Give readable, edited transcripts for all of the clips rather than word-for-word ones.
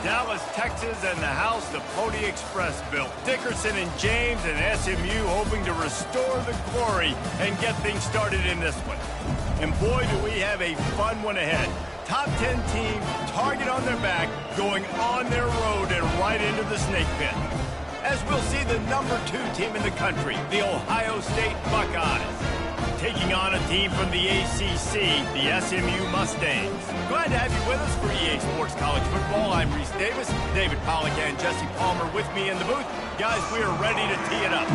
Dallas, Texas, and the house the Pony Express built. Dickerson and James and SMU hoping to restore the glory and get things started in this one. And boy, do we have a fun one ahead. Top 10 team, target on their back, going on their road and right into the snake pit. As we'll see the number 2 team in the country, the Ohio State Buckeyes, taking on a team from the ACC, the SMU Mustangs. Glad to have you with us for EA Sports College Football. I'm Reese Davis, David Pollack and Jesse Palmer with me in the booth. Guys, we are ready to tee it up.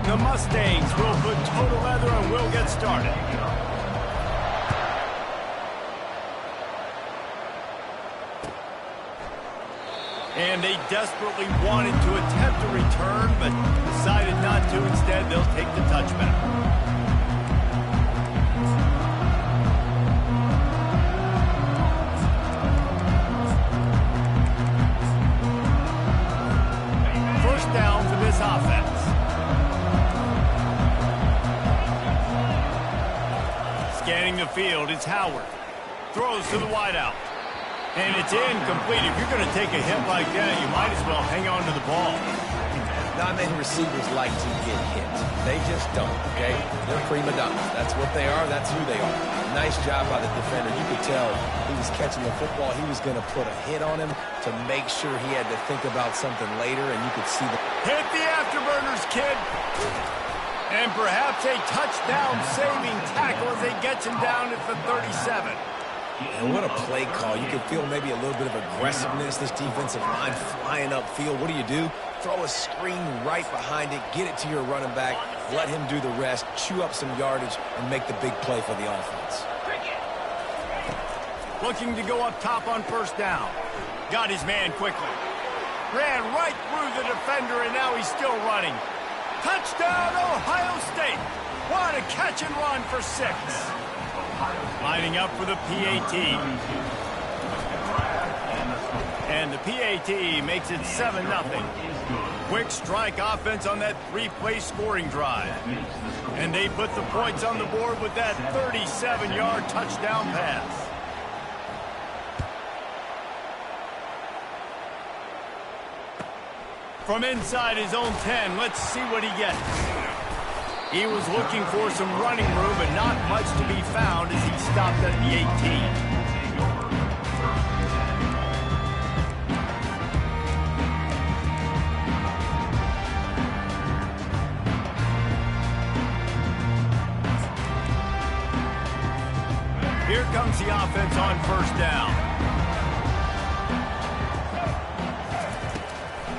The Mustangs will put total leather and we'll get started. And they desperately wanted to attempt a return, but decided not to. Instead, they'll take the touchback. First down for this offense. Scanning the field, it's Howard. Throws to the wideout. And it's incomplete. If you're going to take a hit like that, you might as well hang on to the ball. Not many receivers like to get hit. They just don't, okay? They're prima donnas. That's what they are. That's who they are. Nice job by the defender. You could tell he was catching the football. He was going to put a hit on him to make sure he had to think about something later, and you could see the... Hit the afterburners, kid. And perhaps a touchdown-saving tackle as they gets him down at the 37. And what a play call. You can feel maybe a little bit of aggressiveness, this defensive line flying upfield. What do? Throw a screen right behind it, get it to your running back, let him do the rest, chew up some yardage, and make the big play for the offense. Looking to go up top on first down. Got his man quickly. Ran right through the defender, and now he's still running. Touchdown, Ohio State. What a catch and run for 6. Lining up for the PAT. And the PAT makes it 7-0. Quick strike offense on that 3-play scoring drive. And they put the points on the board with that 37-yard touchdown pass. From inside his own 10, let's see what he gets. He was looking for some running room, but not much to be found as he stopped at the 18. Here comes the offense on first down.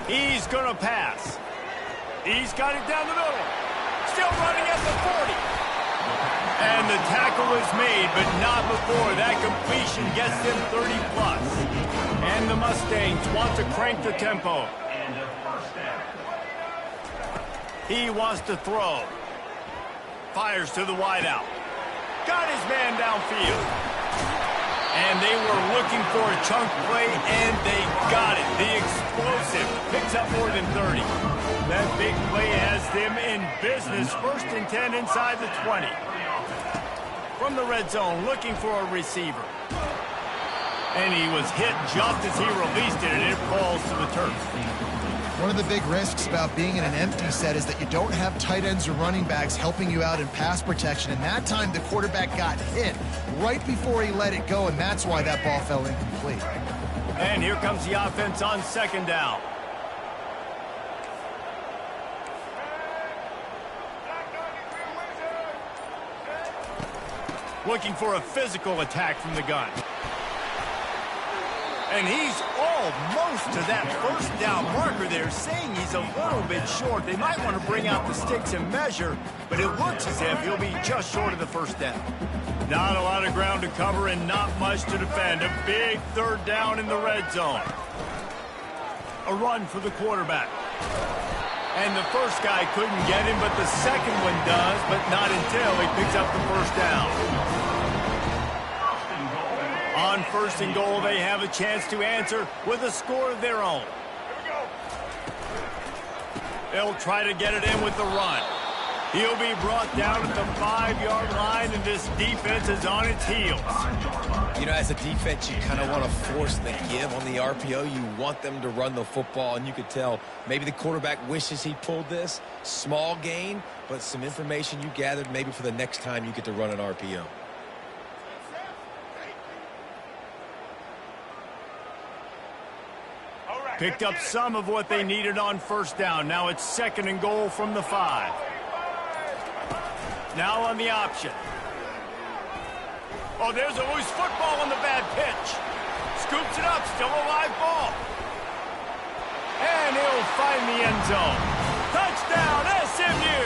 He's going to pass. He's got it down the middle. Still running at the 40. And the tackle is made, but not before that completion gets them 30+. And the Mustangs want to crank the tempo. He wants to throw. Fires to the wideout. Got his man downfield. And they were looking for a chunk play, and they got it. The explosive picks up more than 30. That big play has them in business. 1st and 10 inside the 20. From the red zone, looking for a receiver. And he was hit just as he released it, and it falls to the turf. One of the big risks about being in an empty set is that you don't have tight ends or running backs helping you out in pass protection. And that time, the quarterback got hit right before he let it go, and that's why that ball fell incomplete. And here comes the offense on second down. Looking for a physical attack from the gun. And he's almost to that first down marker there, saying he's a little bit short. They might want to bring out the sticks and measure, but it looks as if he'll be just short of the first down. Not a lot of ground to cover and not much to defend. A big 3rd down in the red zone. A run for the quarterback. And the first guy couldn't get him, but the second one does, but not until he picks up the first down. On 1st and goal, they have a chance to answer with a score of their own. They'll try to get it in with the run. He'll be brought down at the 5-yard line, and this defense is on its heels. You know, as a defense, you kind of want to force the give on the RPO. You want them to run the football, and you could tell maybe the quarterback wishes he pulled this. Small gain, but some information you gathered maybe for the next time you get to run an RPO. Picked up some of what they needed on first down. Now it's 2nd and goal from the 5. Now on the option. Oh, there's a loose football on the bad pitch. Scoops it up, still a live ball. And he'll find the end zone. Touchdown, SMU!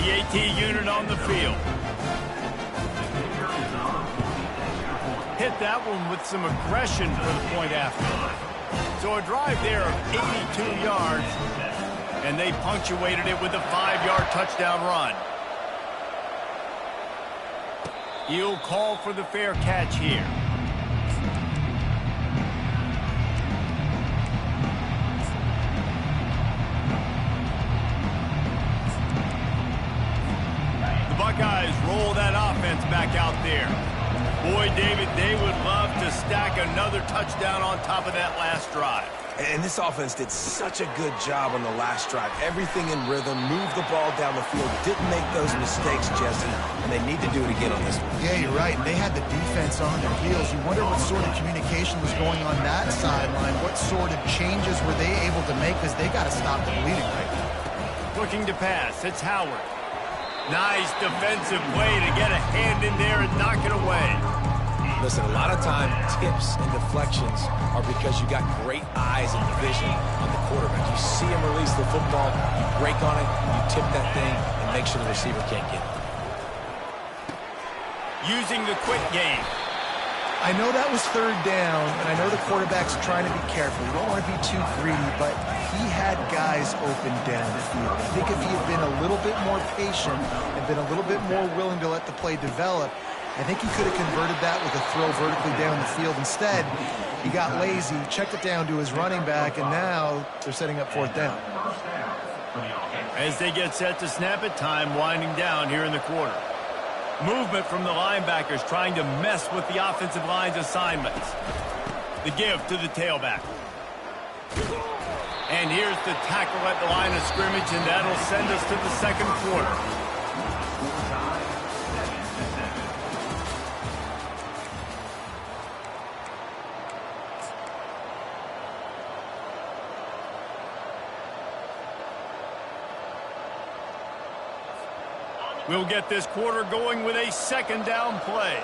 The AT unit on the field. Hit that one with some aggression for the point after. So a drive there of 82 yards, and they punctuated it with a 5-yard touchdown run. He'll call for the fair catch here. The Buckeyes roll that offense back out there. Boy, David, they would love to stack another touchdown on top of that last drive. And this offense did such a good job on the last drive. Everything in rhythm, moved the ball down the field, didn't make those mistakes, Jesse, and they need to do it again on this one. Yeah, you're right. They had the defense on their heels. You wonder what sort of communication was going on that sideline. What sort of changes were they able to make, because they got to stop the bleeding right now. Looking to pass. It's Howard. Nice defensive play to get a hand in there and knock it away. Listen, a lot of time, tips and deflections are because you got great eyes and vision on the quarterback. You see him release the football, you break on it, you tip that thing, and make sure the receiver can't get it. Using the quick game. I know that was 3rd down, and I know the quarterback's trying to be careful. You don't want to be too greedy, but he had guys open down the field. I think if he had been a little bit more patient and been a little bit more willing to let the play develop, I think he could have converted that with a throw vertically down the field. Instead, he got lazy, checked it down to his running back, and now they're setting up 4th down. As they get set to snap it, time winding down here in the quarter. Movement from the linebackers trying to mess with the offensive line's assignments. The give to the tailback. And here's the tackle at the line of scrimmage, and that'll send us to the 2nd quarter. We'll get this quarter going with a 2nd down play.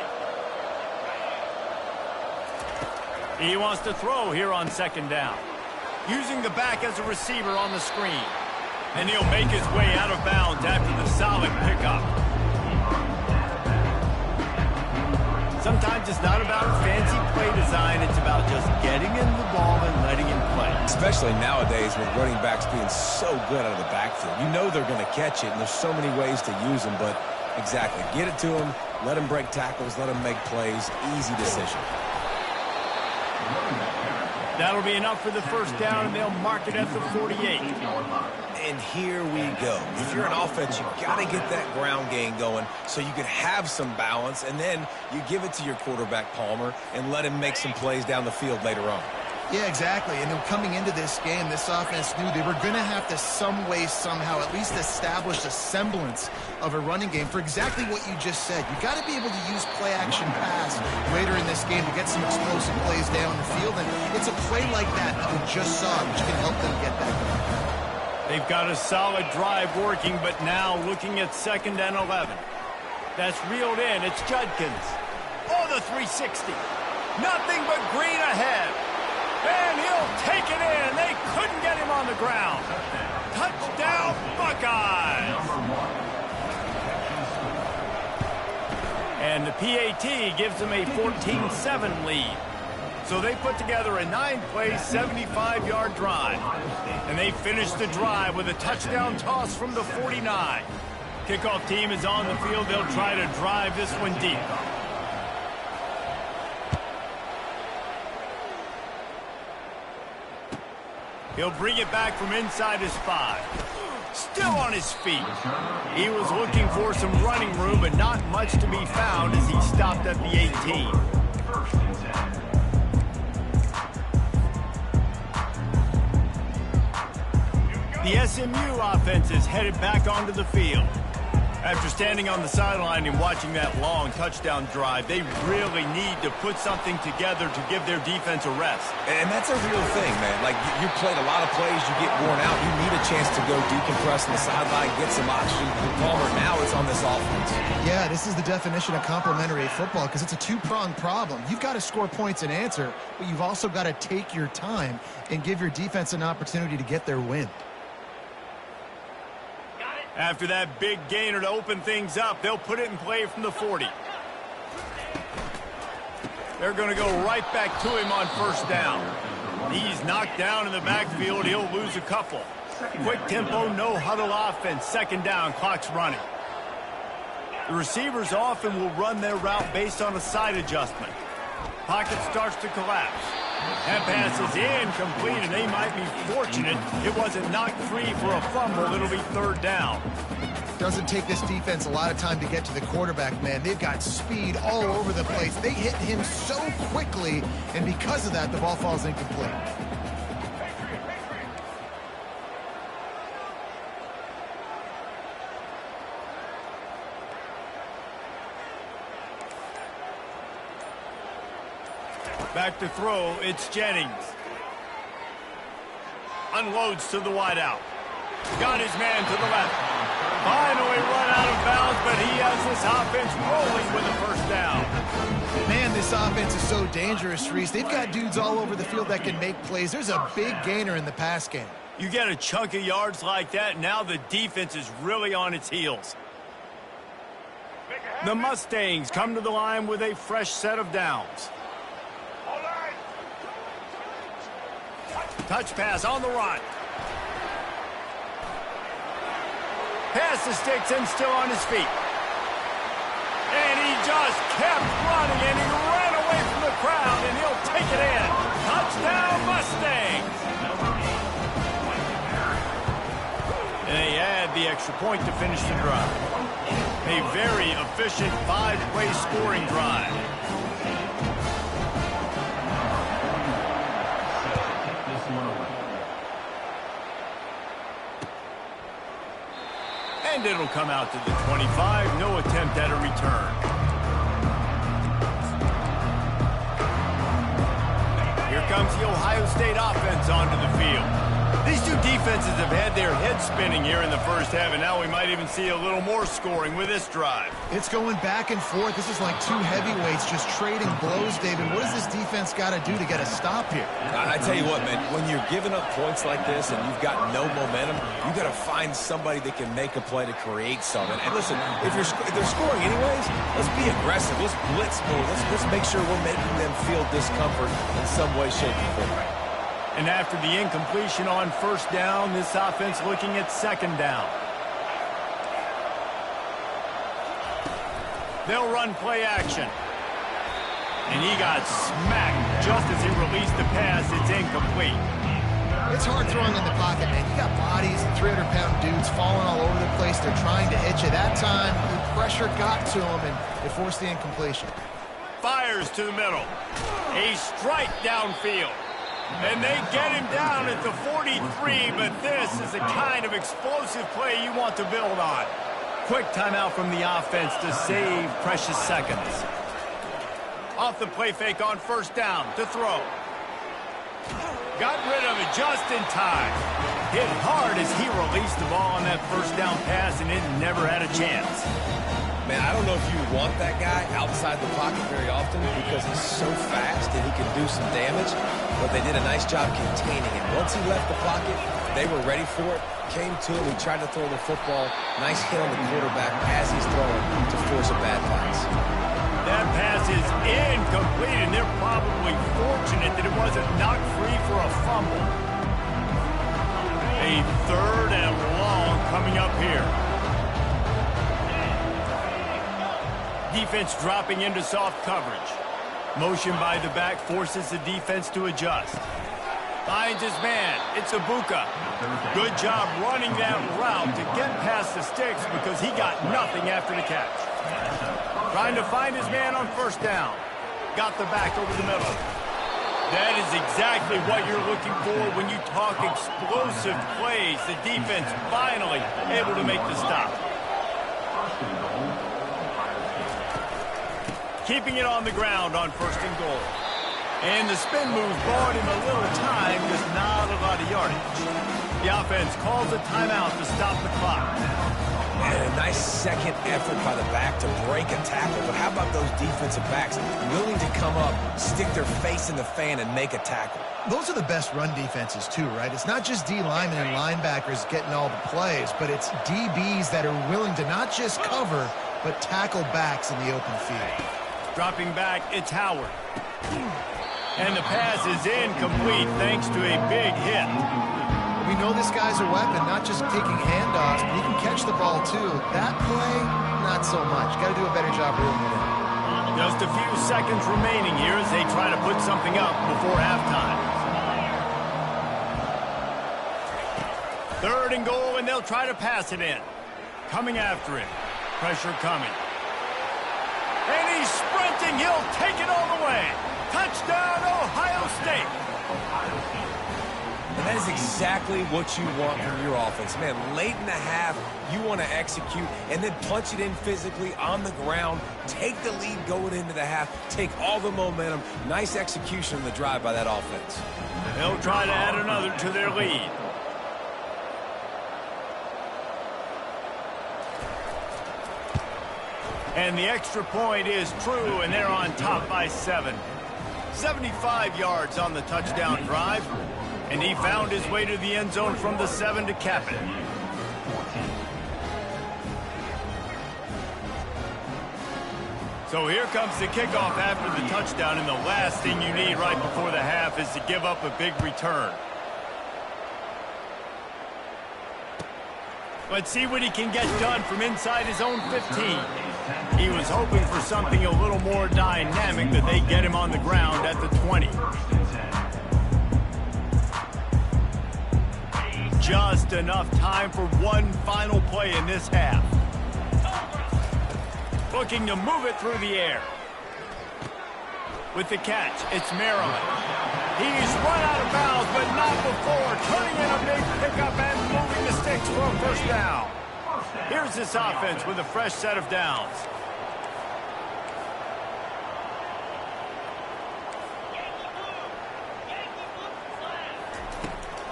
He wants to throw here on 2nd down. Using the back as a receiver on the screen. And he'll make his way out of bounds after the solid pickup. Sometimes it's not about a fancy play design. It's about just getting in the ball and letting him play. Especially nowadays with running backs being so good out of the backfield. You know they're going to catch it, and there's so many ways to use them, but exactly. Get it to them, let them break tackles, let them make plays. Easy decision. That'll be enough for the 1st down, and they'll mark it at the 48. And here we go. If you're an offense, you got to get that ground game going so you can have some balance, and then you give it to your quarterback, Palmer, and let him make some plays down the field later on. Yeah, exactly. And then coming into this game, this offense knew they were going to have to some way, somehow, at least establish a semblance of a running game for exactly what you just said. You got to be able to use play-action pass later in this game to get some explosive plays down the field. And it's a play like that we just saw, which can help them get that going. They've got a solid drive working, but now looking at 2nd and 11. That's reeled in. It's Judkins. Oh, the 360. Nothing but green ahead. And he'll take it in. They couldn't get him on the ground. Touchdown, Buckeyes. And the PAT gives them a 14-7 lead. So they put together a 9-play, 75-yard drive. And they finish the drive with a touchdown toss from the 49. Kickoff team is on the field. They'll try to drive this one deep. He'll bring it back from inside his 5. Still on his feet. He was looking for some running room, but not much to be found as he stopped at the 18. The SMU offense is headed back onto the field. After standing on the sideline and watching that long touchdown drive, they really need to put something together to give their defense a rest. And that's a real thing, man. Like, you played a lot of plays, you get worn out, you need a chance to go decompress on the sideline, get some oxygen. Palmer, now it's on this offense. Yeah, this is the definition of complementary football because it's a two-pronged problem. You've got to score points and answer, but you've also got to take your time and give your defense an opportunity to get their win. After that big gainer to open things up, they'll put it in play from the 40. They're going to go right back to him on first down. He's knocked down in the backfield. He'll lose a couple. Quick tempo, no huddle offense. Second down, clock's running. The receivers often will run their route based on a side adjustment. Pocket starts to collapse. That pass is incomplete, and they might be fortunate it wasn't knocked free for a fumble. It'll be third down. Doesn't take this defense a lot of time to get to the quarterback, man. They've got speed all over the place. They hit him so quickly, and because of that, the ball falls incomplete. Back to throw, it's Jennings. Unloads to the wideout. Got his man to the left. Finally run out of bounds, but he has this offense rolling with a first down. Man, this offense is so dangerous, Reese. They've got dudes all over the field that can make plays. There's a big gainer in the pass game. You get a chunk of yards like that, now the defense is really on its heels. The Mustangs come to the line with a fresh set of downs. Touch pass on the run. Pass to Sticks still on his feet. And he just kept running, and he ran away from the crowd, and he'll take it in. Touchdown, Mustangs! And they add the extra point to finish the drive. A very efficient 5-play scoring drive. And it'll come out to the 25. No attempt at a return. Here comes the Ohio State offense onto the field. These two defenses have had their heads spinning here in the first half, and now we might even see a little more scoring with this drive. It's going back and forth. This is like two heavyweights just trading blows, David. What does this defense got to do to get a stop here? I tell you what, man, when you're giving up points like this and you've got no momentum, you got to find somebody that can make a play to create something. And listen, if they're scoring anyways, let's be aggressive. Let's blitz more. Let's make sure we're making them feel discomfort in some way, shape, or form. And after the incompletion on first down, this offense looking at second down. They'll run play action. And he got smacked just as he released the pass. It's incomplete. It's hard throwing in the pocket, man. You got bodies, 300-pound dudes falling all over the place. They're trying to hit you. That time, the pressure got to him, and it forced the incompletion. Fires to the middle. A strike downfield. And they get him down at the 43, but this is the kind of explosive play you want to build on. Quick timeout from the offense to save precious seconds. Off the play fake on first down to throw. Got rid of it just in time. Hit hard as he released the ball on that first down pass, and it never had a chance. Man, I don't know if you want that guy outside the pocket very often because he's so fast and he can do some damage, but they did a nice job containing him. Once he left the pocket, they were ready for it, came to him, he tried to throw the football, nice hit on the quarterback as he's throwing to force a bad pass. That pass is incomplete, and they're probably fortunate that it wasn't knocked free for a fumble. A third and long coming up here. Defense dropping into soft coverage. Motion by the back forces the defense to adjust. Finds his man. It's Ibuka. Good job running that route to get past the sticks because he got nothing after the catch. Trying to find his man on first down. Got the back over the middle. That is exactly what you're looking for when you talk explosive plays. The defense finally able to make the stop. Keeping it on the ground on first and goal. And the spin move bought him a little time, just not a lot of yardage. The offense calls a timeout to stop the clock. And a nice second effort by the back to break a tackle. But how about those defensive backs willing to come up, stick their face in the fan, and make a tackle? Those are the best run defenses, too, right? It's not just D linemen and linebackers getting all the plays, but it's DBs that are willing to not just cover, but tackle backs in the open field. Dropping back, it's Howard. And the pass is incomplete thanks to a big hit. We know this guy's a weapon, not just taking handoffs, but he can catch the ball, too. That play, not so much. Got to do a better job reeling it in. Just a few seconds remaining here as they try to put something up before halftime. Third and goal, and they'll try to pass it in. Coming after him. Pressure coming. And he's sprinting. He'll take it all the way. Touchdown, Ohio State. And that is exactly what you want from your offense. Man, late in the half, you want to execute and then punch it in physically on the ground. Take the lead going into the half. Take all the momentum. Nice execution on the drive by that offense. They'll try to add another to their lead. And the extra point is true, and they're on top by 7. 75 yards on the touchdown drive, and he found his way to the end zone from the 7 to cap it. So here comes the kickoff after the touchdown, and the last thing you need right before the half is to give up a big return. Let's see what he can get done from inside his own 15. He was hoping for something a little more dynamic, that they get him on the ground at the 20. Just enough time for one final play in this half. Looking to move it through the air. With the catch, it's Maryland. He's run out of bounds, but not before turning in a big pickup and moving the sticks for a first down. Here's this offense with a fresh set of downs.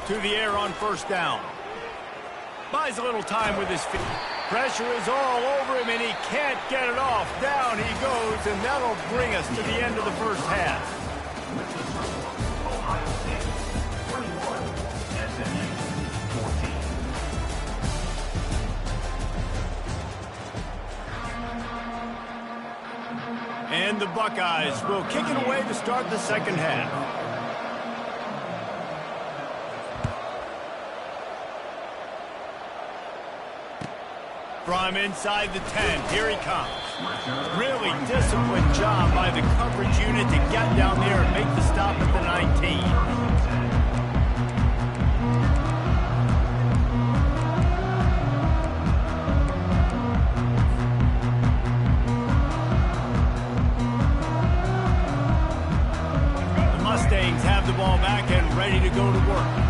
To the air on first down. Buys a little time with his feet. Pressure is all over him, and he can't get it off. Down he goes, and that'll bring us to the end of the first half. And the Buckeyes will kick it away to start the second half. From inside the 10, here he comes. Really disciplined job by the coverage unit to get down there and make the stop at the 19. The Mustangs have the ball back and ready to go to work.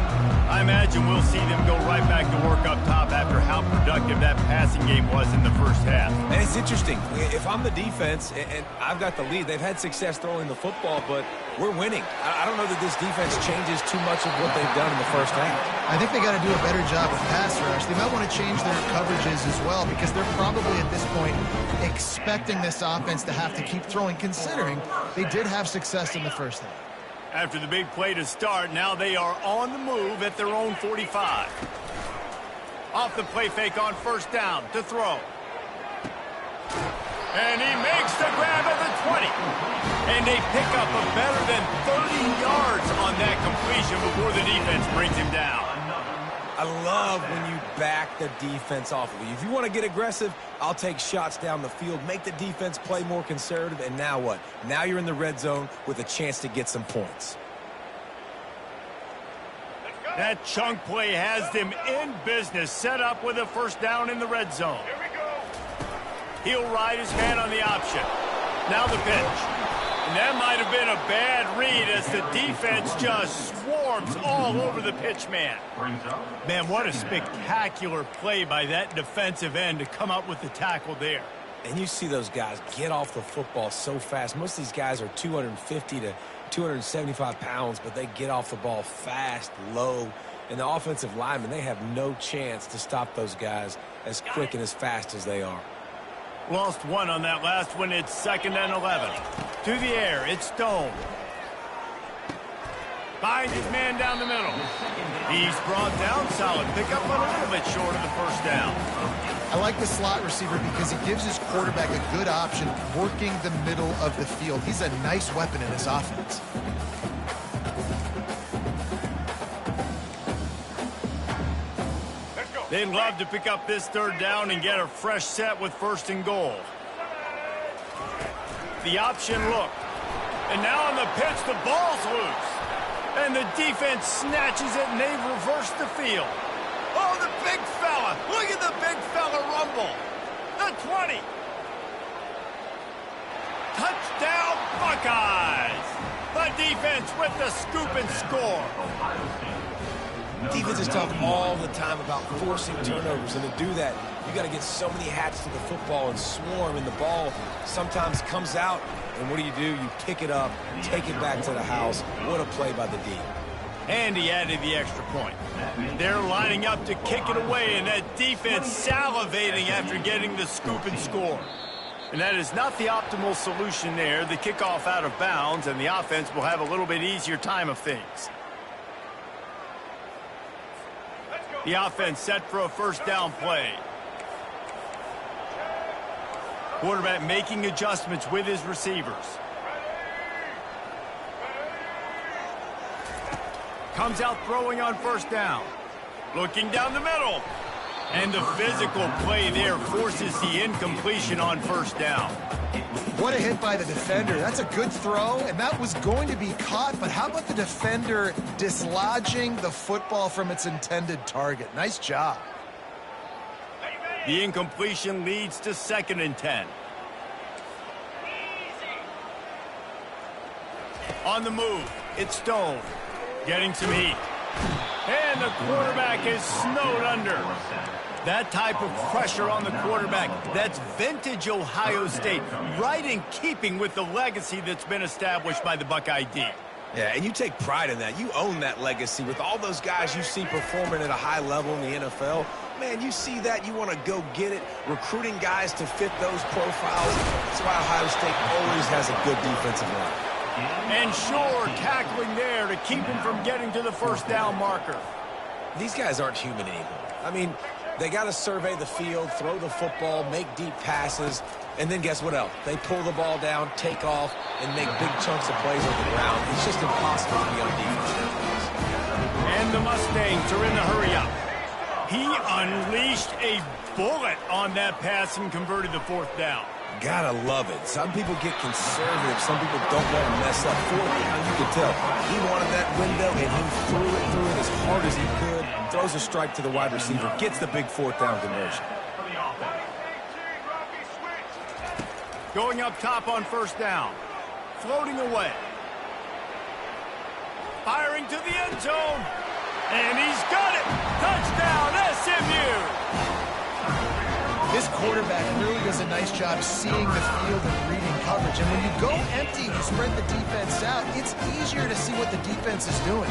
I imagine we'll see them go right back to work up top after how productive that passing game was in the first half. And it's interesting. If I'm the defense and I've got the lead, they've had success throwing the football, but we're winning. I don't know that this defense changes too much of what they've done in the first half. I think they got to do a better job with pass rush. They might want to change their coverages as well, because they're probably at this point expecting this offense to have to keep throwing, considering they did have success in the first half. After the big play to start, now they are on the move at their own 45. Off the play fake on first down to throw. And he makes the grab at the 20. And they pick up a better than 30 yards on that completion before the defense brings him down. I love when you back the defense off of you. If you want to get aggressive, I'll take shots down the field, make the defense play more conservative, and now what? Now you're in the red zone with a chance to get some points. That chunk play has them in business, set up with a first down in the red zone. He'll ride his man on the option. Now the pitch. And that might have been a bad read as the defense just swarms all over the pitch man. Man, what a spectacular play by that defensive end to come up with the tackle there. And you see those guys get off the football so fast. Most of these guys are 250 to 275 pounds, but they get off the ball fast, low. And the offensive linemen, they have no chance to stop those guys as quick and as fast as they are. Lost one on that last one. It's 2nd and 11. To the air, it's Stone. Finds his man down the middle. He's brought down, solid pickup, but a little bit short of the first down. I like the slot receiver because he gives his quarterback a good option working the middle of the field. He's a nice weapon in his offense. They'd love to pick up this 3rd down and get a fresh set with 1st and goal. The option look. And now on the pitch, the ball's loose. And the defense snatches it, and they've reversed the field. Oh, the big fella. Look at the big fella rumble. The 20. Touchdown, Buckeyes. The defense with the scoop and score. Defenses talk all the time about forcing turnovers, and to do that, you got to get so many hats to the football and swarm, and the ball sometimes comes out, and what do? You pick it up, take it back to the house. What a play by the D. And he added the extra point. They're lining up to kick it away, and that defense salivating after getting the scoop and score. And that is not the optimal solution there. The kickoff out of bounds, and the offense will have a little bit easier time of things. The offense set for a 1st down play. Quarterback making adjustments with his receivers. Comes out throwing on 1st down. Looking down the middle. And the physical play there forces the incompletion on 1st down. What a hit by the defender. That's a good throw, and that was going to be caught, but how about the defender dislodging the football from its intended target? Nice job. The incompletion leads to 2nd and 10. On the move, it's Stone. Getting some heat. And the quarterback is snowed under. That type of pressure on the quarterback, that's vintage Ohio State, right in keeping with the legacy that's been established by the Buckeye D. Yeah, and you take pride in that. You own that legacy with all those guys you see performing at a high level in the NFL. Man, you see that, you want to go get it, recruiting guys to fit those profiles. That's why Ohio State always has a good defensive line. And sure, tackling there to keep him from getting to the 1st down marker. These guys aren't human anymore. I mean, they got to survey the field, throw the football, make deep passes, and then guess what else? They pull the ball down, take off, and make big chunks of plays on the ground. It's just impossible to be on defense. And the Mustangs are in the hurry-up. He unleashed a bullet on that pass and converted the 4th down. Gotta love it. Some people get conservative. Some people don't want to mess up. 4th down, you can tell. He wanted that window, and he threw it as hard as he could. Throws a strike to the wide receiver. Gets the big 4th down conversion. Going up top on 1st down. Floating away. Firing to the end zone. And he's got it. Touchdown, SMU. This quarterback really does a nice job seeing the field and reading coverage. And when you go empty, you spread the defense out, it's easier to see what the defense is doing.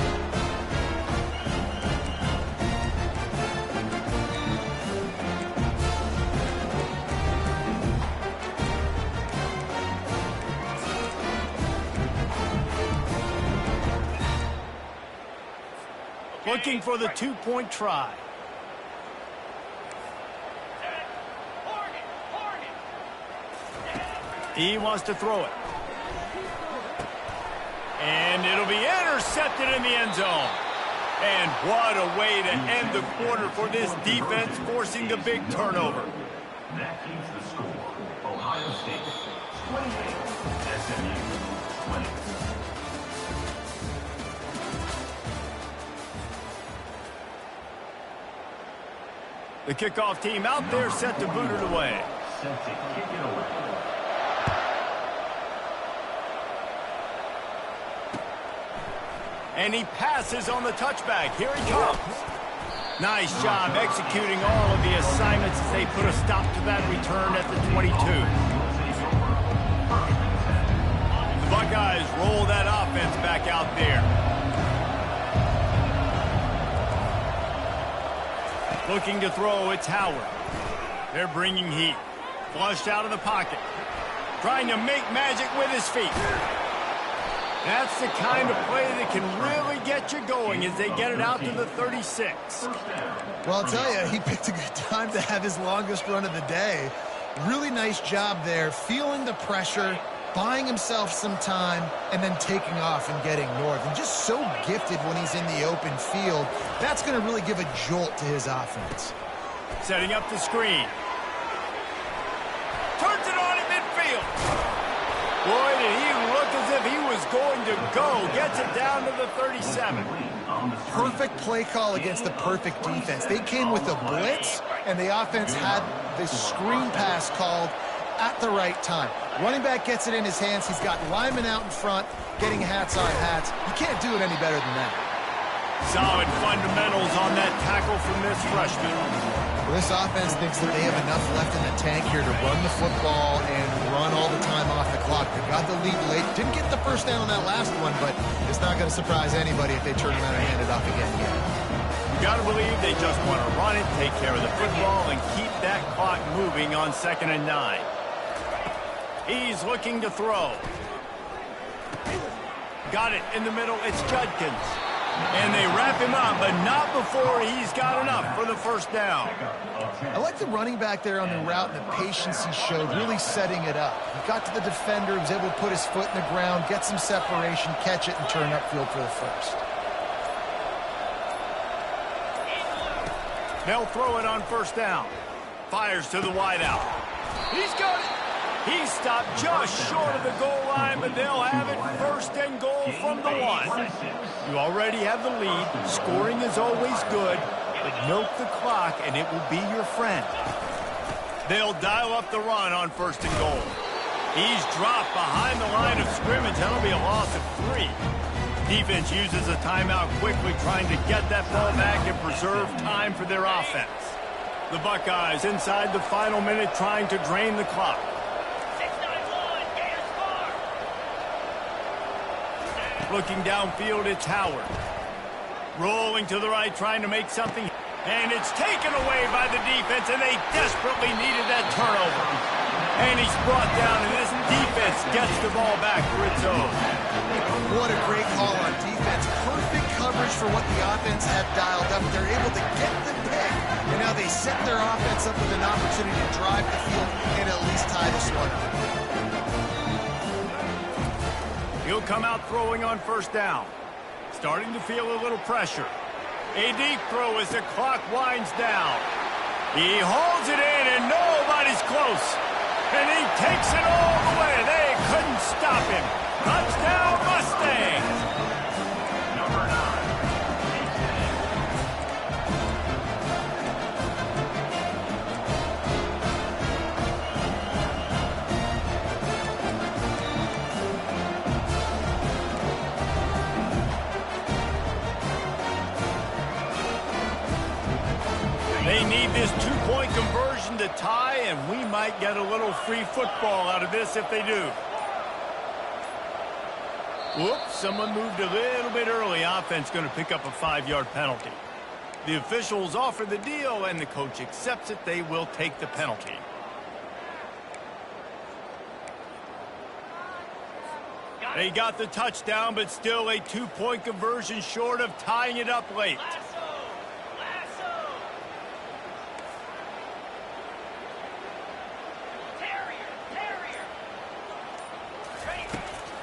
Looking for the 2-point try. He wants to throw it. And it'll be intercepted in the end zone. And what a way to end the quarter for this defense, forcing the big turnover. That keeps the score. Ohio State 28, SMU 20. The kickoff team out there set to boot it away. Set to kick it away. And he passes on the touchback. Here he comes. Nice job executing all of the assignments as they put a stop to that return at the 22. The Buckeyes roll that offense back out there. Looking to throw, it's Howard. They're bringing heat. Flushed out of the pocket. Trying to make magic with his feet. That's the kind of play that can really get you going as they get it out to the 36. Well, I'll tell you, he picked a good time to have his longest run of the day. Really nice job there, feeling the pressure, buying himself some time, and then taking off and getting north. And just so gifted when he's in the open field. That's going to really give a jolt to his offense. Setting up the screen. Turns it on in midfield. Boy, did he look as if he was going to go. Gets it down to the 37. Perfect play call against the perfect defense. They came with a blitz, and the offense had the screen pass called at the right time. Running back gets it in his hands. He's got linemen out in front, getting hats on hats. You can't do it any better than that. Solid fundamentals on that tackle from this freshman. Well, this offense thinks that they have enough left in the tank here to run the football and run all the time off the clock. They got the lead late. Didn't get the first down on that last one, but it's not going to surprise anybody if they turn around and hand it off again here. You got to believe they just want to run it, take care of the football, and keep that clock moving on 2nd and 9. He's looking to throw. Got it in the middle. It's Judkins. And they wrap him up, but not before he's got enough for the first down. I like the running back there on the route and the patience he showed, really setting it up. He got to the defender, was able to put his foot in the ground, get some separation, catch it, and turn upfield for the first. They'll throw it on first down. Fires to the wideout. He's got it. He stopped just short of the goal line, but they'll have it 1st and goal from the 1. You already have the lead. Scoring is always good, but milk the clock and it will be your friend. They'll dial up the run on 1st and goal. He's dropped behind the line of scrimmage. That'll be a loss of 3. Defense uses a timeout quickly, trying to get that ball back and preserve time for their offense. The Buckeyes inside the final minute trying to drain the clock. Looking downfield, it's Howard. Rolling to the right, trying to make something. And it's taken away by the defense, and they desperately needed that turnover. And he's brought down, and this defense gets the ball back for its own. What a great call on defense. Perfect coverage for what the offense had dialed up. They're able to get the pick, and now they set their offense up with an opportunity to drive the field and at least tie this one up. He'll come out throwing on first down. Starting to feel a little pressure. A deep throw as the clock winds down. He holds it in and nobody's close. And he takes it all the way. They couldn't stop him. Touchdown Mustangs! Number 9. They need this 2-point conversion to tie, and we might get a little free football out of this if they do. Whoops, someone moved a little bit early. Offense going to pick up a 5-yard penalty. The officials offer the deal, and the coach accepts it. They will take the penalty. They got the touchdown, but still a 2-point conversion short of tying it up late.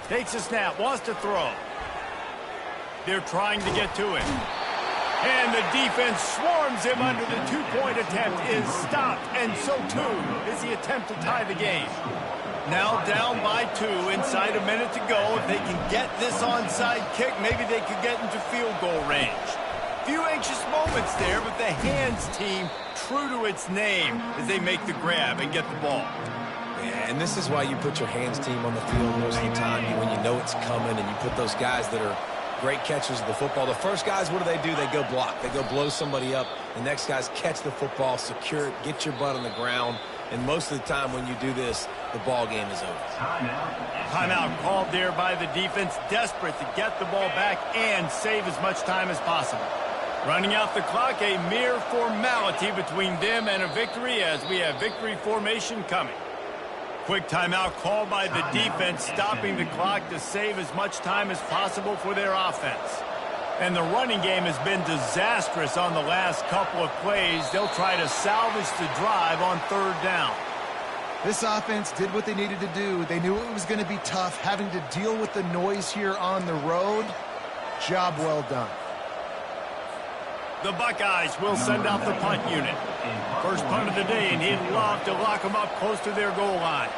Takes a snap, wants to throw. They're trying to get to him. And the defense swarms him under the 2-point attempt is stopped, and so too is the attempt to tie the game. Now down by 2, inside a minute to go. If they can get this onside kick, maybe they could get into field goal range. Few anxious moments there, but the hands team true to its name as they make the grab and get the ball. Yeah, and this is why you put your hands team on the field most of the time when you know it's coming, and you put those guys that are great catchers of the football. The first guys, what do? They go block. They go blow somebody up. The next guys catch the football, secure it, get your butt on the ground. And most of the time when you do this, the ball game is over. Timeout called there by the defense, desperate to get the ball back and save as much time as possible. Running out the clock, a mere formality between them and a victory as we have victory formation coming. Quick timeout called by the defense, stopping the clock to save as much time as possible for their offense. And the running game has been disastrous on the last couple of plays. They'll try to salvage the drive on third down. This offense did what they needed to do. They knew it was going to be tough, having to deal with the noise here on the road. Job well done. The Buckeyes will send out the punt unit. First punt of the day, and he'd love to lock them up close to their goal line.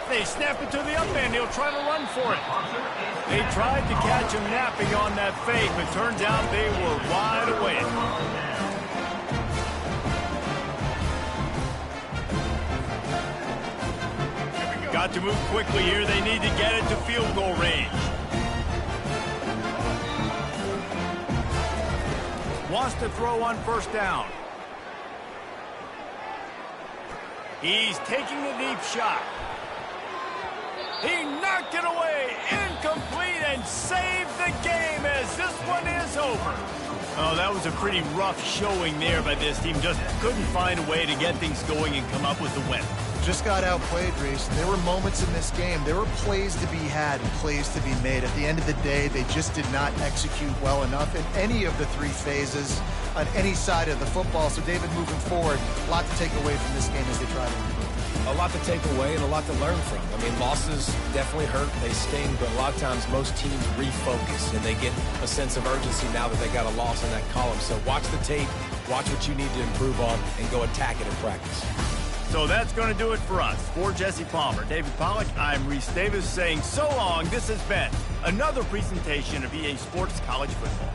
They snap it to the up end. He'll try to run for it. They tried to catch him napping on that fake, but turns out they were wide awake. Got to move quickly here. They need to get it to field goal range. Wants to throw on first down. He's taking a deep shot. He knocked it away, incomplete, and saved the game as this one is over. Oh, that was a pretty rough showing there by this team. Just couldn't find a way to get things going and come up with the win. Just got outplayed, Reese. There were moments in this game. There were plays to be had and plays to be made. At the end of the day, they just did not execute well enough in any of the three phases on any side of the football. So, David, moving forward, a lot to take away from this game as they try to improve. A lot to take away and a lot to learn from. I mean, losses definitely hurt. They sting, but a lot of times most teams refocus and they get a sense of urgency now that they got a loss in that column. So watch the tape, watch what you need to improve on, and go attack it in practice. So that's going to do it for us. For Jesse Palmer, David Pollack, I'm Reese Davis saying so long. This has been another presentation of EA Sports College Football.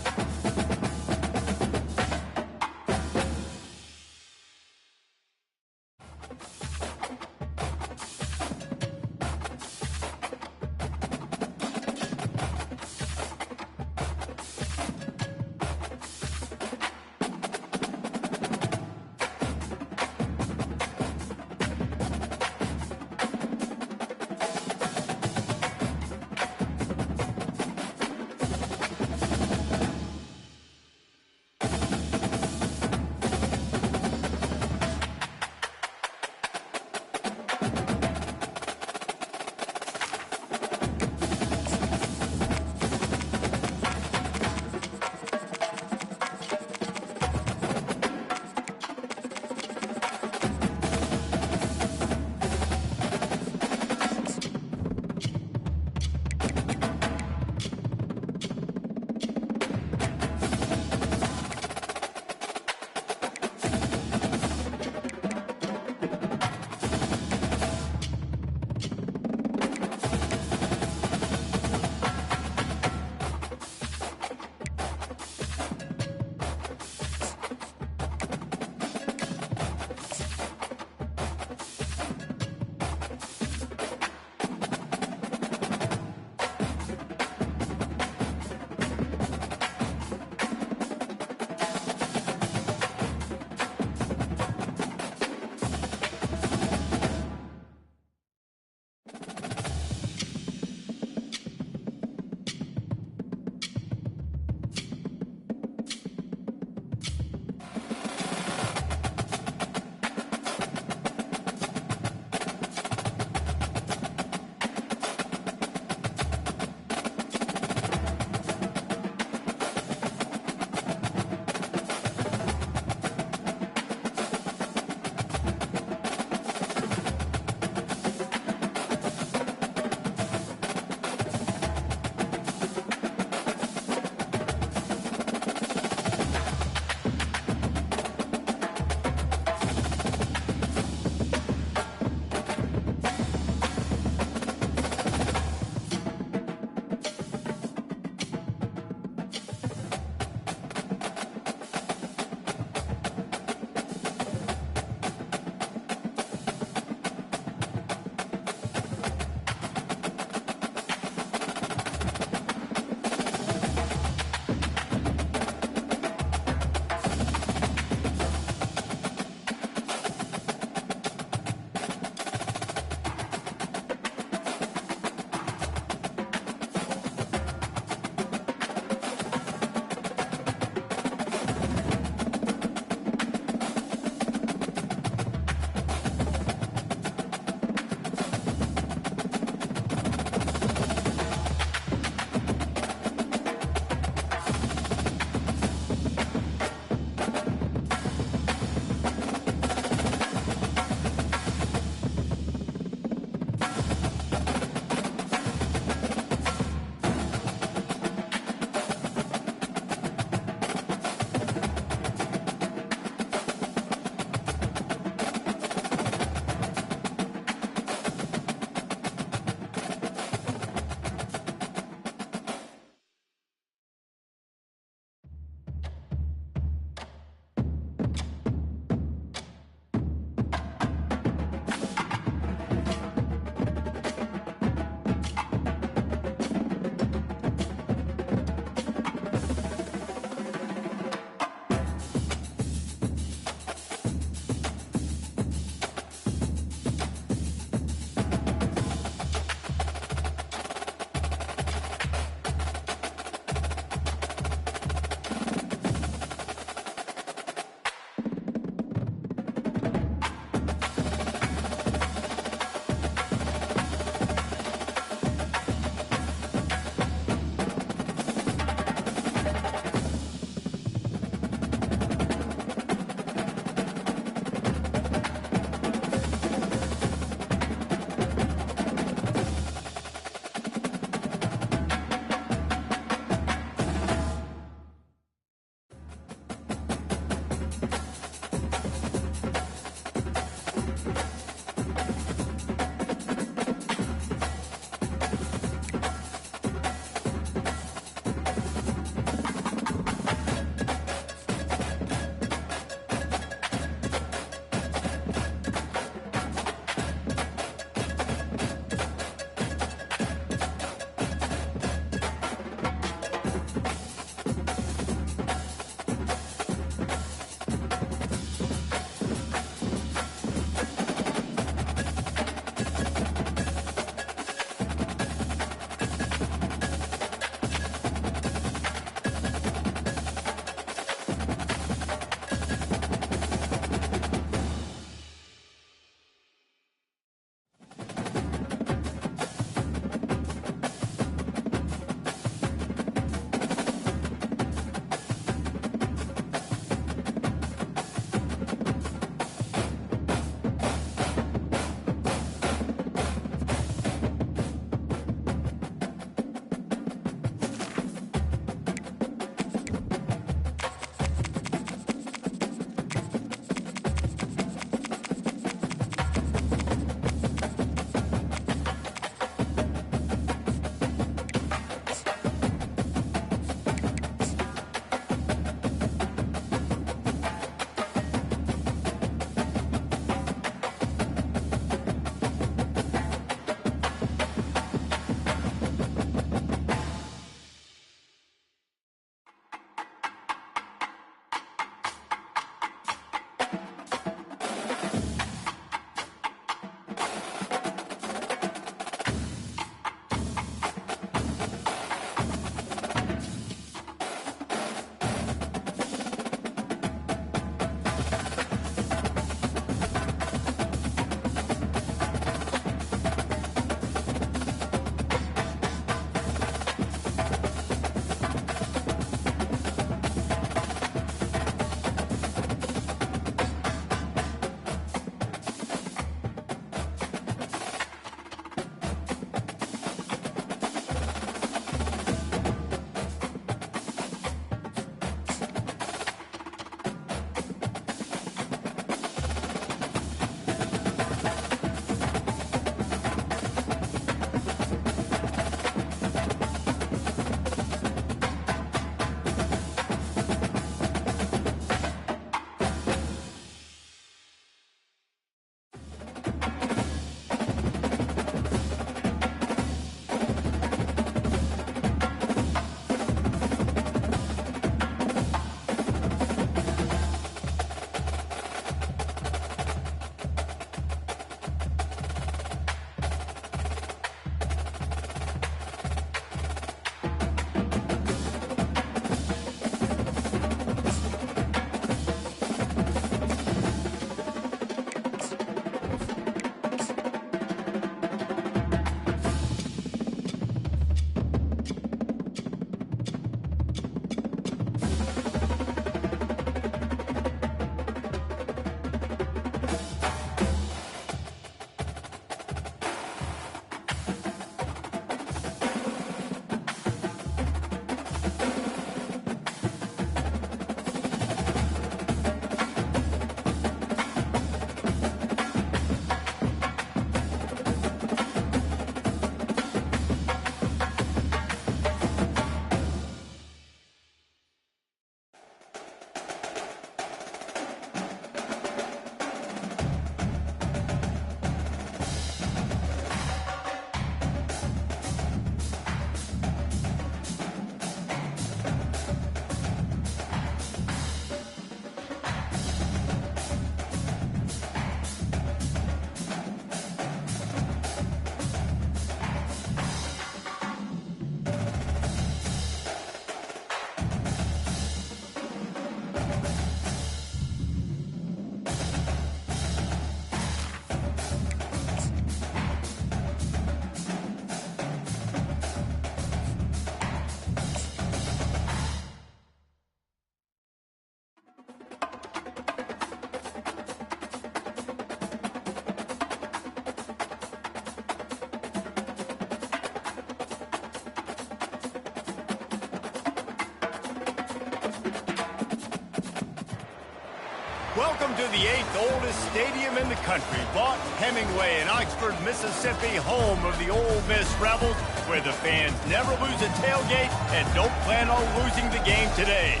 Welcome to the 8th oldest stadium in the country, Vaught Hemingway in Oxford, Mississippi, home of the Ole Miss Rebels, where the fans never lose a tailgate and don't plan on losing the game today.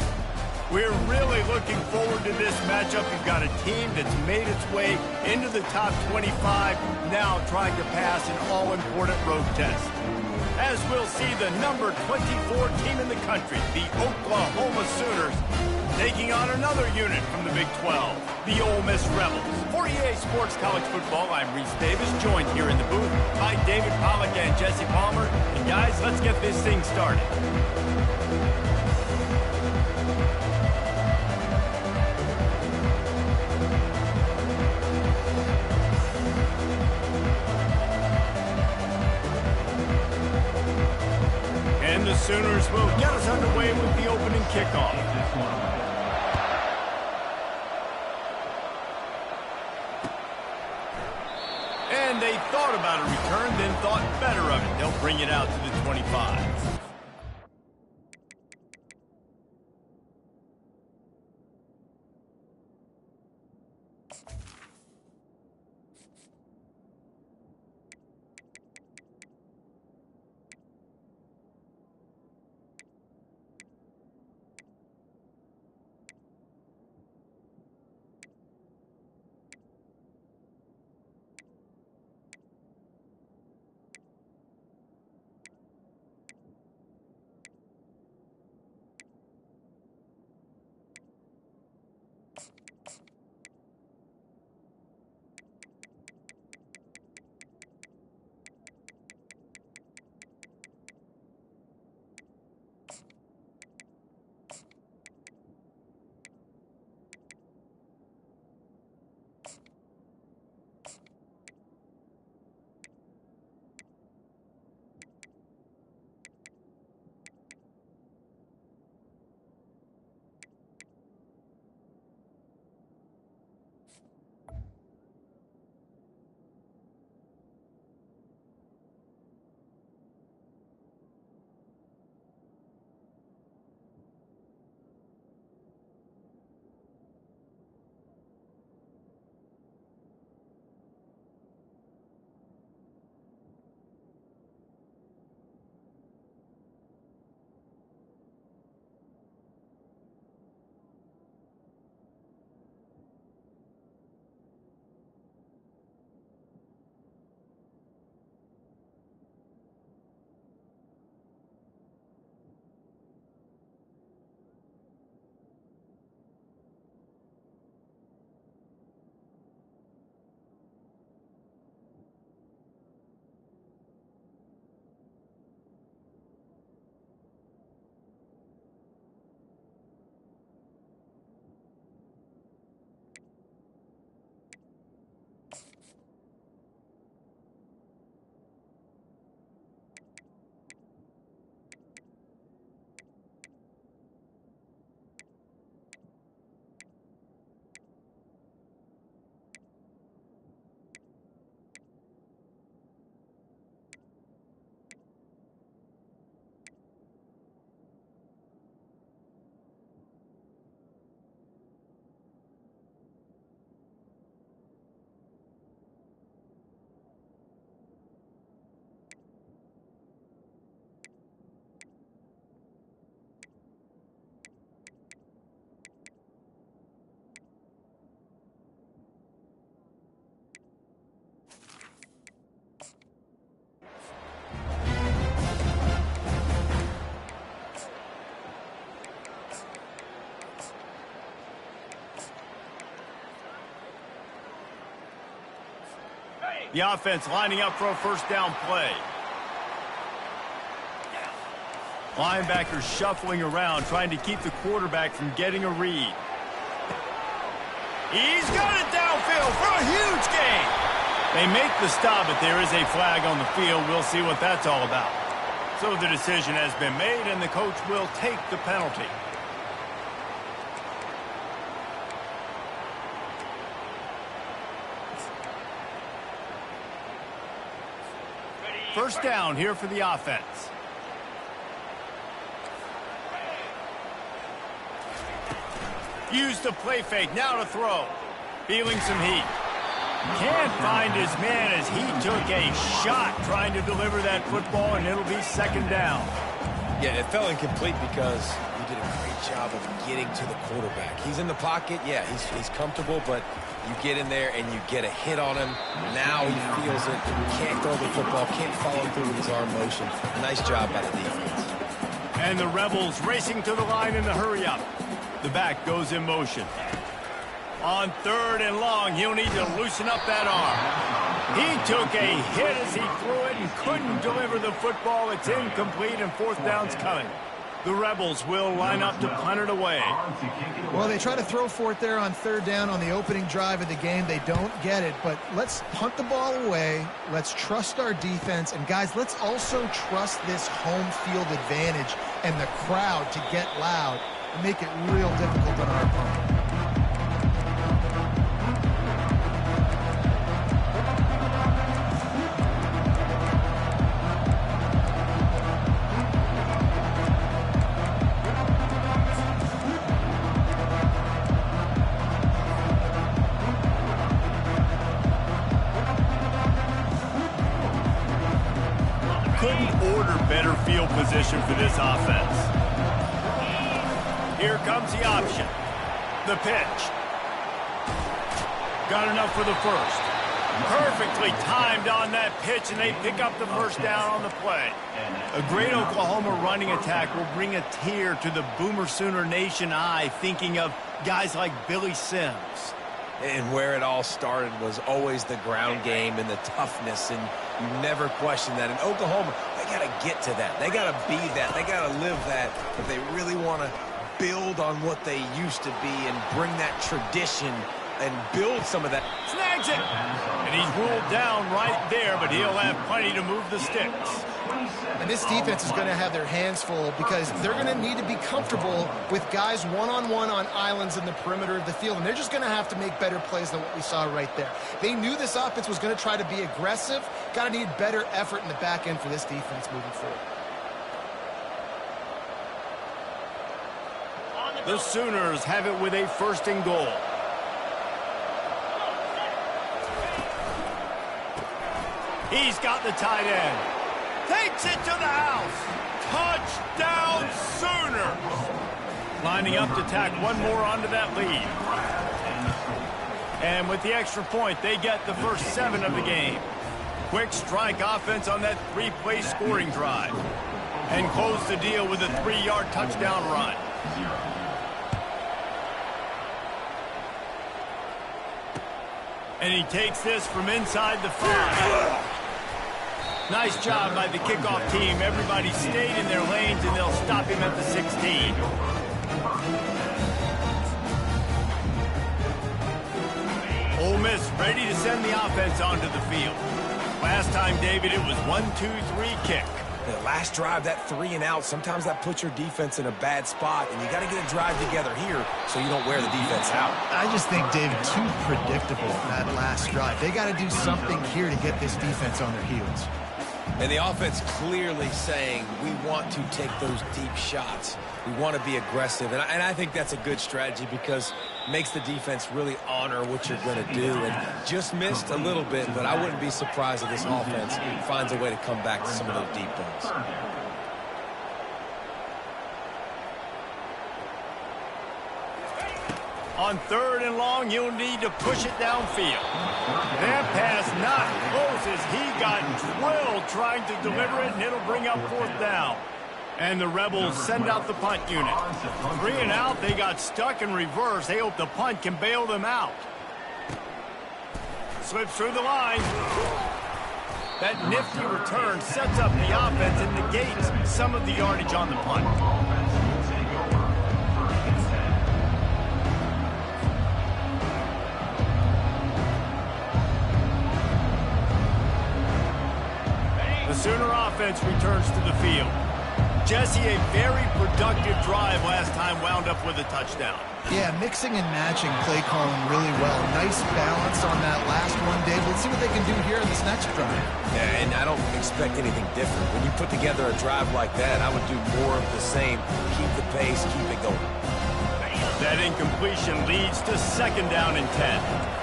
We're really looking forward to this matchup. You've got a team that's made its way into the top 25, now trying to pass an all-important road test. As we'll see the number 24 team in the country, the Oklahoma Sooners, taking on another unit from the Big 12, the Ole Miss Rebels. For EA Sports College Football, I'm Reese Davis, joined here in the booth by David Pollack and Jesse Palmer. And guys, let's get this thing started. And the Sooners will get us underway with the opening kickoff. And they thought about a return, then thought better of it. They'll bring it out to the 25. The offense lining up for a first down play. Linebackers shuffling around, trying to keep the quarterback from getting a read. He's got it downfield for a huge gain. They make the stop, but there is a flag on the field. We'll see what that's all about. So the decision has been made, and the coach will take the penalty. First down here for the offense. Use the play fake, now to throw. Feeling some heat. Can't find his man as he took a shot trying to deliver that football, and it'll be second down. Yeah, it fell incomplete because he did a great job of getting to the quarterback. He's in the pocket, yeah, he's comfortable, but you get in there and you get a hit on him. Now he feels it. Can't throw the football, can't follow through with his arm motion. Nice job by the defense. And the Rebels racing to the line in the hurry-up. The back goes in motion. On 3rd and long, he'll need to loosen up that arm. He took a hit as he threw it and couldn't deliver the football. It's incomplete, and 4th down's coming. The Rebels will line up to punt it away. Well, they try to throw for it there on 3rd down on the opening drive of the game. They don't get it, but let's punt the ball away. Let's trust our defense. And, guys, let's also trust this home field advantage and the crowd to get loud and make it real difficult on our opponent. Better field position for this offense. Here comes the option. The pitch. Got enough for the first. Perfectly timed on that pitch, and they pick up the first down on the play. A great Oklahoma running attack will bring a tear to the Boomer Sooner Nation eye, thinking of guys like Billy Sims. And where it all started was always the ground game and the toughness, and you never question that. In Oklahoma, they got to get to that. They got to be that. They got to live that if they really want to build on what they used to be and bring that tradition and build some of that. Snags it! And he's ruled down right there, but he'll have plenty to move the sticks. And this defense is going to have their hands full because they're going to need to be comfortable with guys one-on-one on islands in the perimeter of the field, and they're just going to have to make better plays than what we saw right there. They knew this offense was going to try to be aggressive. Got to need better effort in the back end for this defense moving forward. The Sooners have it with a 1st and goal. He's got the tight end. Takes it to the house. Touchdown Sooners. Lining up to tack one more onto that lead. And with the extra point, they get the first 7 of the game. Quick strike offense on that 3-play scoring drive. And close the deal with a 3-yard touchdown run. And he takes this from inside the 5. Nice job by the kickoff team. Everybody stayed in their lanes, and they'll stop him at the 16. Ole Miss ready to send the offense onto the field. Last time, David, it was 1-2-3 kick. The last drive, that 3 and out, sometimes that puts your defense in a bad spot, and you got to get a drive together here so you don't wear the defense out. I just think, David, too predictable that last drive. They got to do something here to get this defense on their heels. And the offense clearly saying, we want to take those deep shots. We want to be aggressive. And I think that's a good strategy because it makes the defense really honor what you're going to do. And just missed a little bit, but I wouldn't be surprised if this offense finds a way to come back to some of those deep balls. On 3rd and long, you'll need to push it downfield. That pass not close as he got drilled trying to deliver it, and it'll bring up 4th down. And the Rebels send out the punt unit. 3 and out, they got stuck in reverse. They hope the punt can bail them out. Slips through the line. That nifty return sets up the offense and negates some of the yardage on the punt. The Sooner offense returns to the field. Jesse, a very productive drive last time wound up with a touchdown. Yeah, mixing and matching play calling really well. Nice balance on that last one, Dave. Let's see what they can do here in this next drive. Yeah, and I don't expect anything different. When you put together a drive like that, I would do more of the same. Keep the pace, keep it going. That incompletion leads to 2nd down and 10.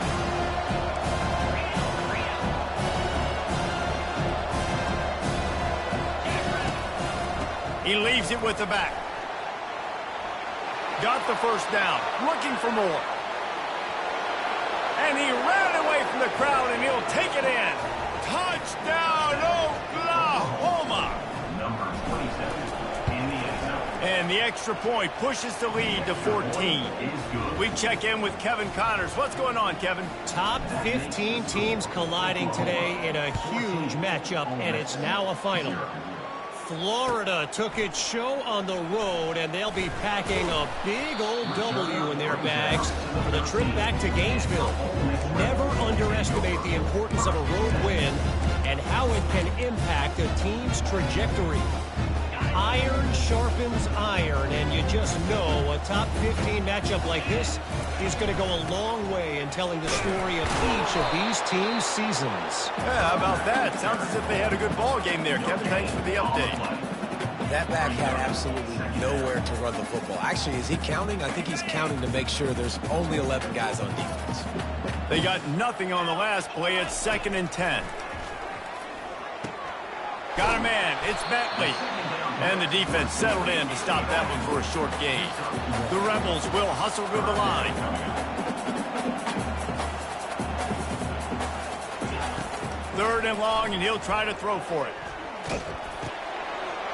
He leaves it with the back. Got the 1st down, looking for more. And he ran away from the crowd, and he'll take it in. Touchdown, Oklahoma! Number 27 in the end zone. And the extra point pushes the lead to 14. We check in with Kevin Connors. What's going on, Kevin? Top 15 teams colliding today in a huge matchup, and it's now a final. Florida took its show on the road, and they'll be packing a big old W in their bags for the trip back to Gainesville. Never underestimate the importance of a road win and how it can impact a team's trajectory. Iron sharpens iron, and you just know a top 15 matchup like this is going to go a long way in telling the story of each of these teams' seasons. Yeah, how about that? Sounds as if they had a good ball game there. Kevin, thanks for the update. That back had absolutely nowhere to run the football. Actually, is he counting? I think he's counting to make sure there's only 11 guys on defense. They got nothing on the last play. It's 2nd and 10. Got a man. It's Bentley. And the defense settled in to stop that one for a short gain. The Rebels will hustle to the line. Third and long, and he'll try to throw for it.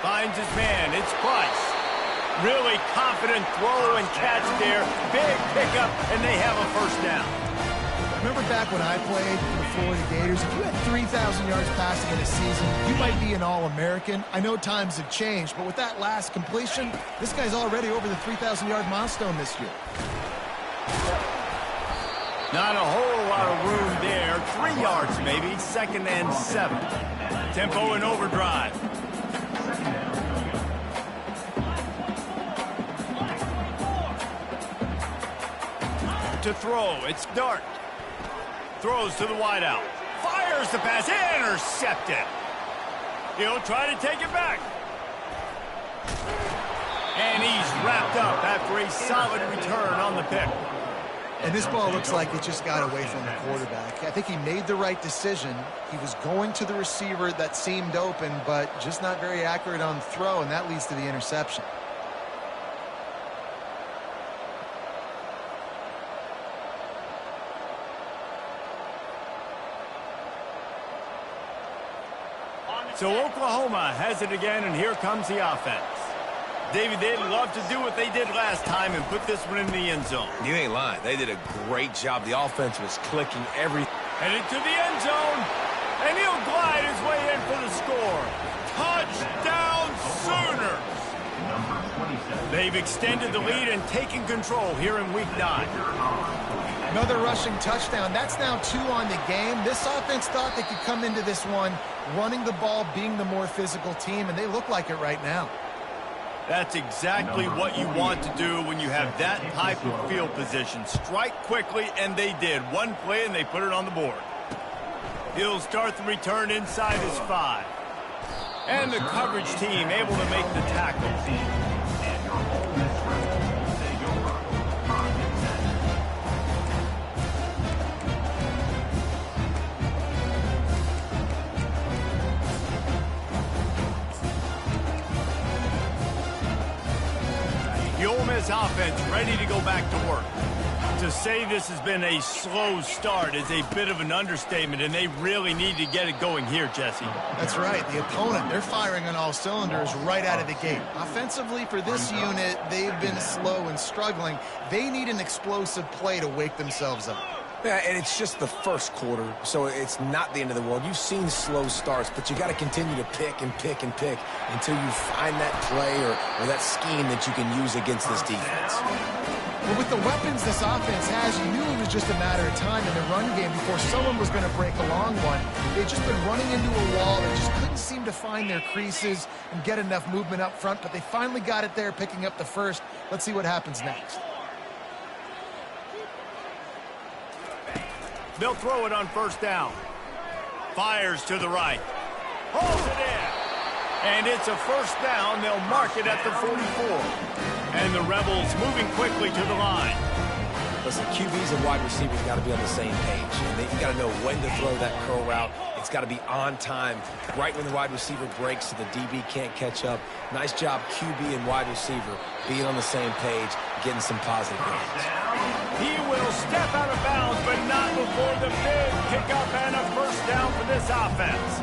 Finds his man. It's Price. Really confident throw and catch there. Big pickup, and they have a 1st down. Remember back when I played for the Florida Gators, if you had 3,000 yards passing in a season, you might be an All-American. I know times have changed, but with that last completion, this guy's already over the 3,000-yard milestone this year. Not a whole lot of room there. 3 yards maybe. 2nd and 7. Tempo and overdrive. To throw. It's Dart. Throws to the wideout. Fires the pass. Intercepted. He'll try to take it back. And he's wrapped up after a solid return on the pick. And this ball looks like it just got away from the quarterback. I think he made the right decision. He was going to the receiver that seemed open, but just not very accurate on the throw, and that leads to the interception. So Oklahoma has it again, and here comes the offense. David, they'd love to do what they did last time and put this one in the end zone. You ain't lying. They did a great job. The offense was clicking everything. Headed to the end zone, and he'll glide his way in for the score. Touchdown Sooners! They've extended the lead and taken control here in Week 9. Another rushing touchdown. That's now 2 on the game. This offense thought they could come into this one running the ball, being the more physical team, and they look like it right now. That's exactly what you want to do when you have that type of field position. Strike quickly, and they did. One play, and they put it on the board. He'll start the return inside his 5. And the coverage team able to make the tackle. The Ole Miss offense ready to go back to work. To say this has been a slow start is a bit of an understatement, and they really need to get it going here, Jesse. That's right. The opponent, they're firing on all cylinders right out of the gate. Offensively, for this unit, they've been slow and struggling. They need an explosive play to wake themselves up. Yeah, and it's just the first quarter, so it's not the end of the world. You've seen slow starts, but you got to continue to pick and pick and pick until you find that play or that scheme that you can use against this defense. Well, with the weapons this offense has, you knew it was just a matter of time in the run game before someone was going to break a long one. They've just been running into a wall and just couldn't seem to find their creases and get enough movement up front, but they finally got it there, picking up the first. Let's see what happens next. They'll throw it on 1st down. Fires to the right. Holds it in. And it's a first down. They'll mark it at the 44. And the Rebels moving quickly to the line. Listen, QBs and wide receivers got to be on the same page. And you got to know when to throw that curl route. It's got to be on time, right when the wide receiver breaks so the DB can't catch up. Nice job, QB and wide receiver, being on the same page, getting some positive gains. He will step out of bounds, but not before the big pickup and a first down for this offense.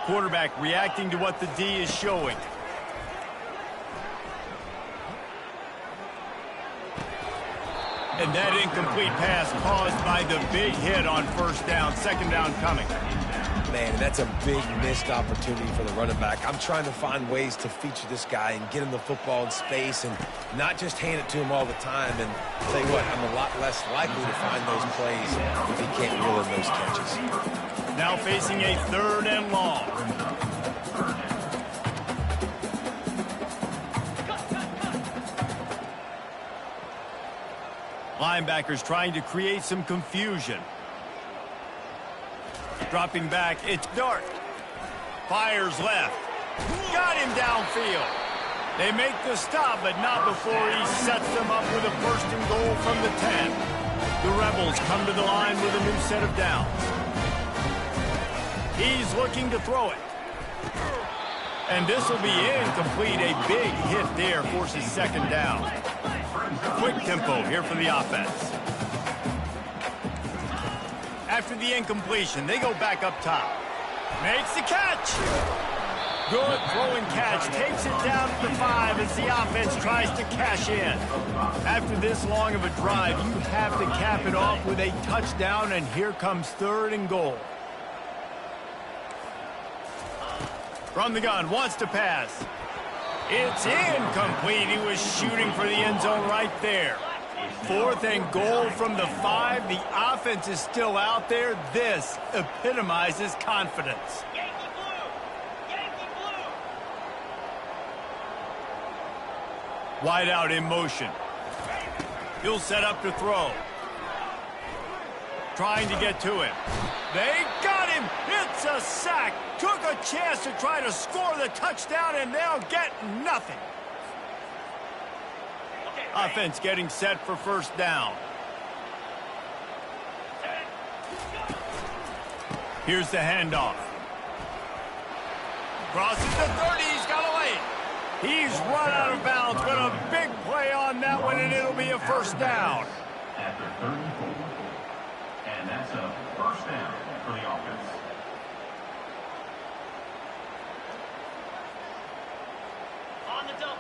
Quarterback reacting to what the D is showing. And that incomplete pass caused by the big hit on first down. Second down coming. Man, that's a big missed opportunity for the running back. I'm trying to find ways to feature this guy and get him the football in space and not just hand it to him all the time. And I'll tell you what, I'm a lot less likely to find those plays if he can't reel in those catches. Now facing a third and long. Linebackers trying to create some confusion. Dropping back, it's Dart. Fires left. Got him downfield. They make the stop, but not before he sets them up with a first and goal from the 10. The Rebels come to the line with a new set of downs. He's looking to throw it. And this will be incomplete. A big hit there forces second down. Quick tempo here for the offense. After the incompletion, they go back up top. Makes the catch. Good throw and catch. Takes it down to the 5 as the offense tries to cash in. After this long of a drive, you have to cap it off with a touchdown, and here comes third and goal. From the gun, wants to pass. It's incomplete. He was shooting for the end zone right there. Fourth and goal from the 5. The offense is still out there. This epitomizes confidence. Yankee blue! Yankee blue! Wide out in motion. He'll set up to throw. Trying to get to him. They got him. It's a sack. Took a chance to try to score the touchdown, and they'll get nothing. Offense getting set for first down. Here's the handoff. Crosses the 30. He's got away. He's run out of bounds, but a big play on that one, and it'll be a first down. After 34. And that's a first down for the offense. On the double.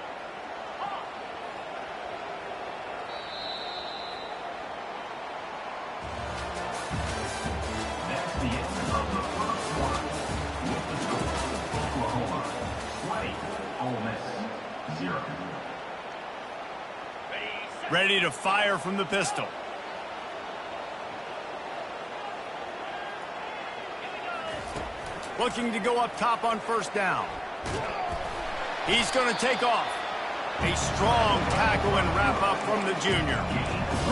That's the end of the first quarter. With the score, Oklahoma 20, Ole Miss 0. Ready to fire from the pistol. Looking to go up top on first down. He's going to take off. A strong tackle and wrap up from the junior.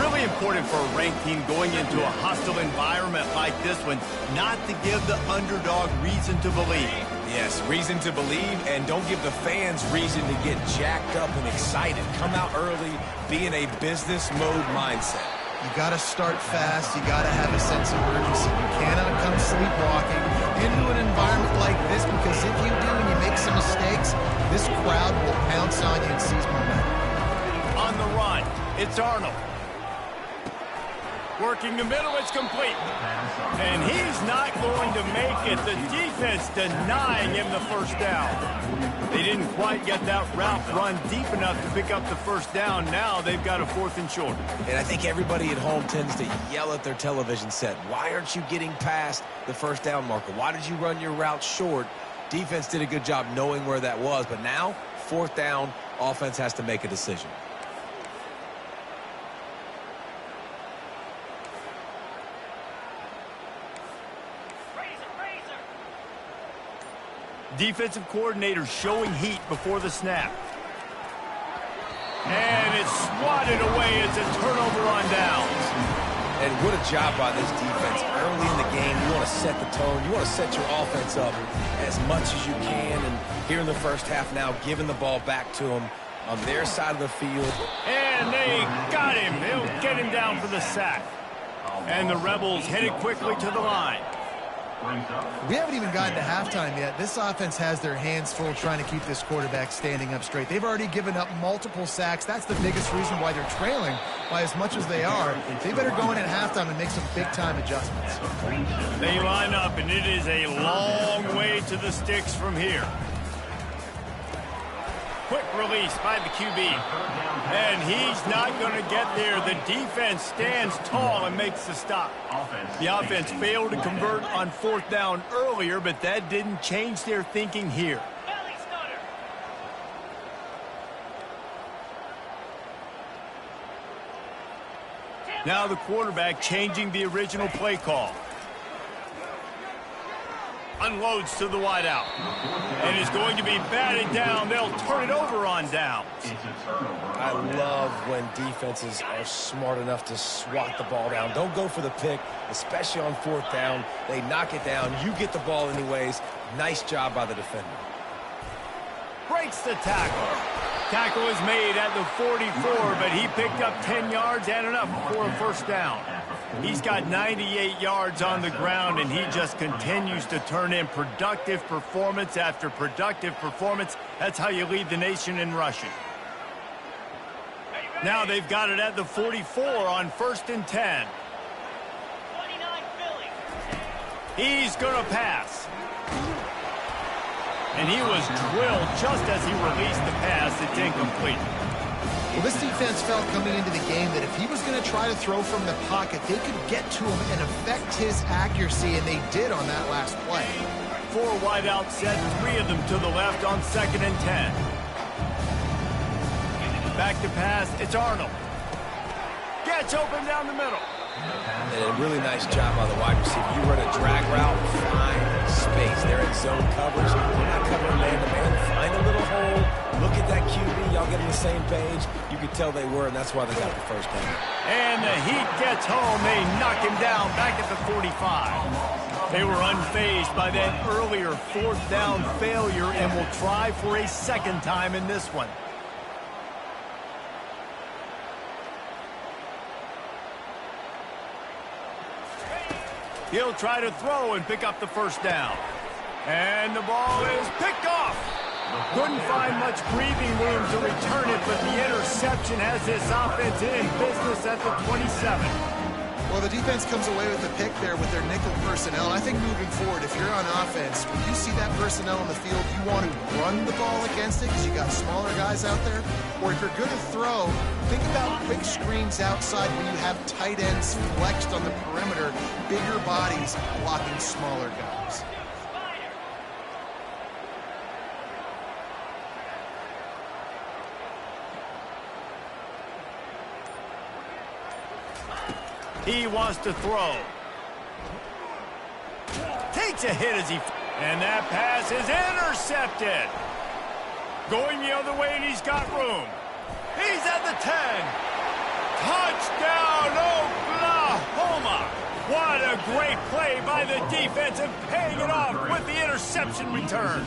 Really important for a ranked team going into a hostile environment like this one, not to give the underdog reason to believe. Yes, reason to believe, and don't give the fans reason to get jacked up and excited. Come out early, be in a business mode mindset. You got to start fast. You got to have a sense of urgency. You cannot come sleepwalking into an environment like this, because if you do and you make some mistakes, this crowd will pounce on you and seize momentum. On the run, it's Arnold. Working the middle, it's complete. And he's not going to make it. The defense denying him the first down. They didn't quite get that route run deep enough to pick up the first down. Now they've got a 4th and short. And I think everybody at home tends to yell at their television set. Why aren't you getting past the first down marker? Why did you run your route short? Defense did a good job knowing where that was. But now, 4th down, offense has to make a decision. Defensive coordinator showing heat before the snap. And it's swatted away. It's a turnover on downs. And what a job by this defense. Early in the game, you want to set the tone. You want to set your offense up as much as you can. And here in the first half now, giving the ball back to them on their side of the field. And they got him. They'll get him down for the sack. And the Rebels headed quickly to the line. We haven't even gotten to halftime yet. This offense has their hands full trying to keep this quarterback standing up straight. They've already given up multiple sacks. That's the biggest reason why they're trailing by as much as they are. They better go in at halftime and make some big-time adjustments. They line up, and it is a long way to the sticks from here. Quick release by the QB. And he's not going to get there. The defense stands tall and makes the stop. The offense failed to convert on 4th down earlier, but that didn't change their thinking here. Belly stunner. Now the quarterback changing the original play call. Unloads to the wideout. And is going to be batted down. They'll turn it over on downs. I love when defenses are smart enough to swat the ball down. Don't go for the pick, especially on 4th down. They knock it down. You get the ball anyways. Nice job by the defender. Breaks the tackle. Tackle is made at the 44, but he picked up 10 yards and enough for a first down. He's got 98 yards on the ground, and he just continues to turn in productive performance after productive performance. That's how you lead the nation in rushing. Now they've got it at the 44 on 1st and 10. 29 Philly. He's going to pass. And he was drilled just as he released the pass. It's incomplete. Well, this defense felt coming into the game that if he was going to try to throw from the pocket, they could get to him and affect his accuracy, and they did on that last play. 4 wideout set, 3 of them to the left on 2nd and 10. Back to pass, it's Arnold. Gets open down the middle. And a really nice job by the wide receiver. You run a drag route, find space. They're in zone coverage. They're not covering man-to-man. Find a little hole. Look at that QB. Y'all get on the same page. You could tell they were, and that's why they got the first down. And the Heat gets home. They knock him down back at the 45. They were unfazed by that earlier 4th down failure and will try for a second time in this one. He'll try to throw and pick up the first down. And the ball is picked off. Couldn't find much breathing room to return it, but the interception has this offense in business at the 27. Well, the defense comes away with the pick there with their nickel personnel. I think moving forward, if you're on offense, when you see that personnel on the field, you want to run the ball against it because you got smaller guys out there. Or if you're going to throw, think about quick screens outside when you have tight ends flexed on the perimeter, bigger bodies blocking smaller guys. He wants to throw. Takes a hit as he... And that pass is intercepted. Going the other way, and he's got room. He's at the 10. Touchdown, Oklahoma. What a great play by the defense and paying it off with the interception return.